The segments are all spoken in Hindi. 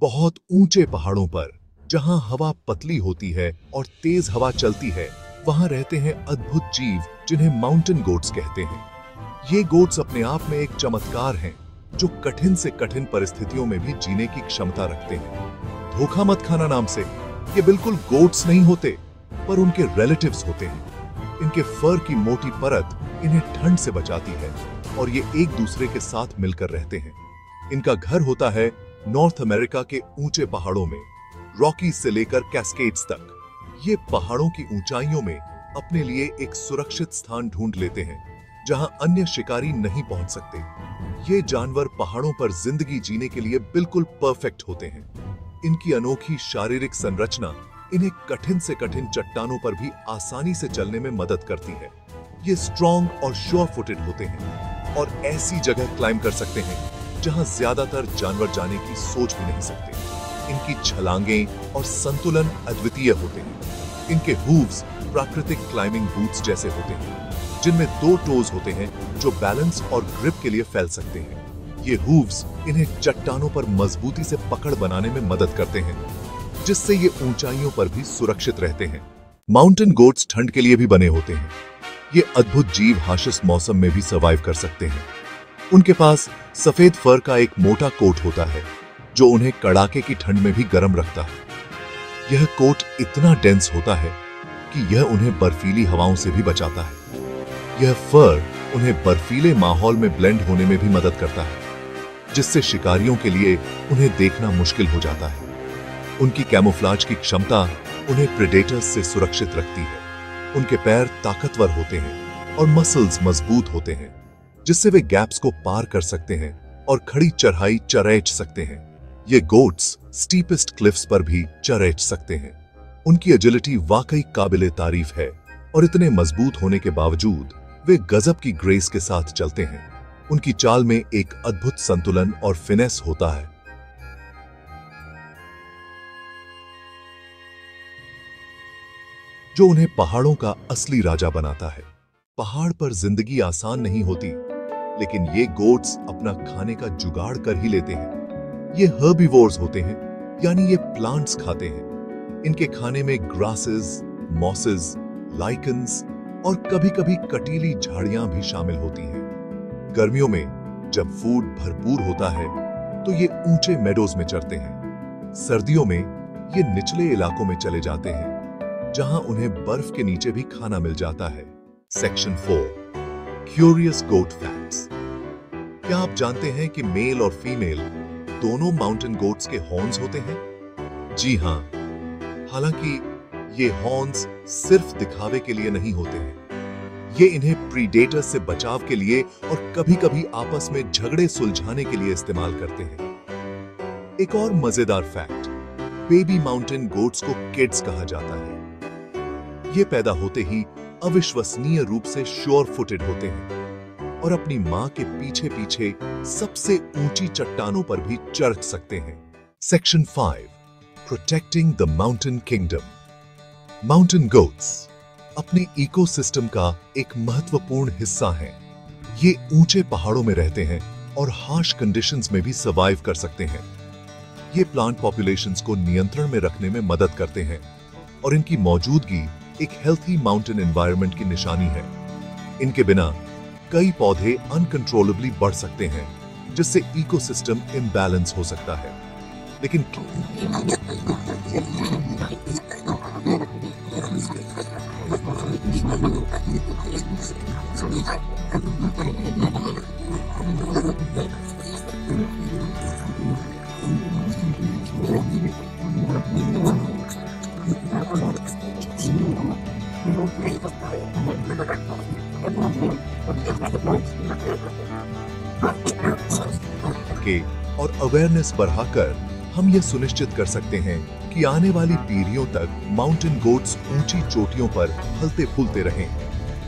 बहुत ऊंचे पहाड़ों पर जहां हवा पतली होती है और तेज हवा चलती है, वहां रहते हैं अद्भुत जीव जिन्हें माउंटेन गोट्स कहते हैं। ये गोट्स अपने आप में एक चमत्कार हैं, जो कठिन से कठिन परिस्थितियों में भी जीने की क्षमता रखते हैं। धोखा मत खाना नाम से ये बिल्कुल गोट्स नहीं होते, पर उनके रिलेटिव्स होते हैं। इनके फर की मोटी परत इन्हें ठंड से बचाती है और ये एक दूसरे के साथ मिलकर रहते हैं। इनका घर होता है नॉर्थ अमेरिका के ऊंचे पहाड़ों में, रॉकीज से लेकर कैस्केड्स तक। ये पहाड़ों की ऊंचाइयों में अपने लिए एक सुरक्षित स्थान ढूंढ लेते हैं, जहां अन्य शिकारी नहीं पहुंच सकते। ये जानवर पहाड़ों पर जिंदगी जीने के लिए बिल्कुल परफेक्ट होते हैं। इनकी अनोखी शारीरिक संरचना इन्हें कठिन से कठिन चट्टानों पर भी आसानी से चलने में मदद करती है। ये स्ट्रॉन्ग और श्योर फुटेड होते हैं और ऐसी जगह क्लाइंब कर सकते हैं जहां ज्यादातर जानवर जाने की सोच भी नहीं सकते। इनकी छलांगें और संतुलन अद्वितीय होते हैं। इनके हूव्स प्राकृतिक क्लाइंबिंग बूट्स जैसे होते हैं, जिनमें 2 टोज होते हैं जो बैलेंस और ग्रिप के लिए फैल सकते हैं। ये हूव्स इन्हें चट्टानों पर मजबूती से पकड़ बनाने में मदद करते हैं, जिससे ये ऊंचाइयों पर भी सुरक्षित रहते हैं। माउंटेन गोट्स ठंड के लिए भी बने होते हैं। ये अद्भुत जीव हार्शेस्ट मौसम में भी सर्वाइव कर सकते हैं। उनके पास सफेद फर का एक मोटा कोट होता है, जो उन्हें कड़ाके की ठंड में भी गर्म रखता है। यह कोट इतना डेंस होता है कि यह उन्हें बर्फीली हवाओं से भी बचाता है। यह फर उन्हें बर्फीले माहौल में ब्लेंड होने में भी मदद करता है, जिससे शिकारियों के लिए उन्हें देखना मुश्किल हो जाता है। उनकी कैमोफ्लाज की क्षमता उन्हें प्रेडेटर्स से सुरक्षित रखती है। उनके पैर ताकतवर होते हैं और मसल्स मजबूत होते हैं, जिससे वे गैप्स को पार कर सकते हैं और खड़ी चढ़ाई चरेच सकते हैं। ये गोट्स स्टीपेस्ट क्लिफ्स पर भी चरेच सकते हैं। उनकी एजिलिटी वाकई काबिले तारीफ है और इतने मजबूत होने के बावजूद वे गजब की ग्रेस के साथ चलते हैं। उनकी चाल में एक अद्भुत संतुलन और फिनेस होता है। जो उन्हें पहाड़ों का असली राजा बनाता है। पहाड़ पर जिंदगी आसान नहीं होती, लेकिन ये गोट्स अपना खाने का जुगाड़ कर ही लेते हैं। ये हर्बिवोर्स होते हैं, यानी ये प्लांट्स खाते हैं। इनके खाने में ग्रासेस, मॉसेस, लाइकन्स और कभी-कभी कटीली झाड़ियां भी शामिल होती हैं। गर्मियों में जब फूड भरपूर होता है, तो ये ऊंचे मेडोज में चरते हैं। सर्दियों में ये निचले इलाकों में चले जाते हैं, जहां उन्हें बर्फ के नीचे भी खाना मिल जाता है। सेक्शन 4, क्यूरियस गोट फैक्ट्स। क्या आप जानते हैं कि मेल और फीमेल दोनों माउंटेन गोट्स के हॉर्न्स होते हैं? जी हां, हालांकि ये हॉर्न्स सिर्फ दिखावे के लिए नहीं होते हैं। ये इन्हें प्रीडेटर्स से बचाव के लिए और कभी-कभी आपस में झगड़े सुलझाने के लिए इस्तेमाल करते हैं। एक और मजेदार फैक्ट, बेबी माउंटेन गोट्स को किड्स कहा जाता है। ये पैदा होते ही अविश्वसनीय रूप से श्योर फुटेड होते हैं और अपनी मां के पीछे पीछे सबसे ऊंची चट्टानों पर भी चढ़ सकते हैं। Section 5, protecting the mountain kingdom. Mountain goats अपने इकोसिस्टम का एक महत्वपूर्ण हिस्सा हैं। ये ऊंचे पहाड़ों में रहते हैं और हार्श कंडीशंस में भी सर्वाइव कर सकते हैं। ये प्लांट पॉपुलेशंस को नियंत्रण में रखने में मदद करते हैं और इनकी मौजूदगी एक हेल्थी माउंटेन एनवायरनमेंट की निशानी है। इनके बिना कई पौधे अनकंट्रोलेबली बढ़ सकते हैं, जिससे इकोसिस्टम इम्बैलेंस हो सकता है। लेकिन और अवेयरनेस बढ़ाकर हम ये सुनिश्चित कर सकते हैं कि आने वाली पीढ़ियों तक माउंटेन गोट्स ऊंची चोटियों पर फलते फूलते रहें।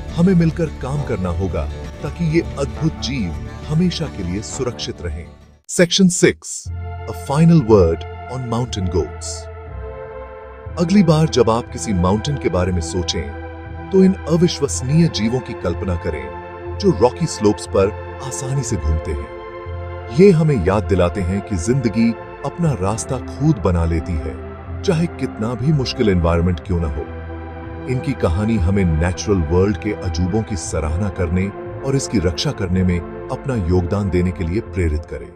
हमें मिलकर काम करना होगा ताकि ये अद्भुत जीव हमेशा के लिए सुरक्षित रहें। Section 6, a final word on mountain goats. अगली बार जब आप किसी माउंटेन के बारे में सोचें, तो इन अविश्वसनीय जीवों की कल्पना करें जो रॉकी स्लोप्स पर आसानी से घूमते हैं। ये हमें याद दिलाते हैं कि जिंदगी अपना रास्ता खुद बना लेती है, चाहे कितना भी मुश्किल एनवायरनमेंट क्यों ना हो। इनकी कहानी हमें नेचुरल वर्ल्ड के अजूबों की सराहना करने और इसकी रक्षा करने में अपना योगदान देने के लिए प्रेरित करे।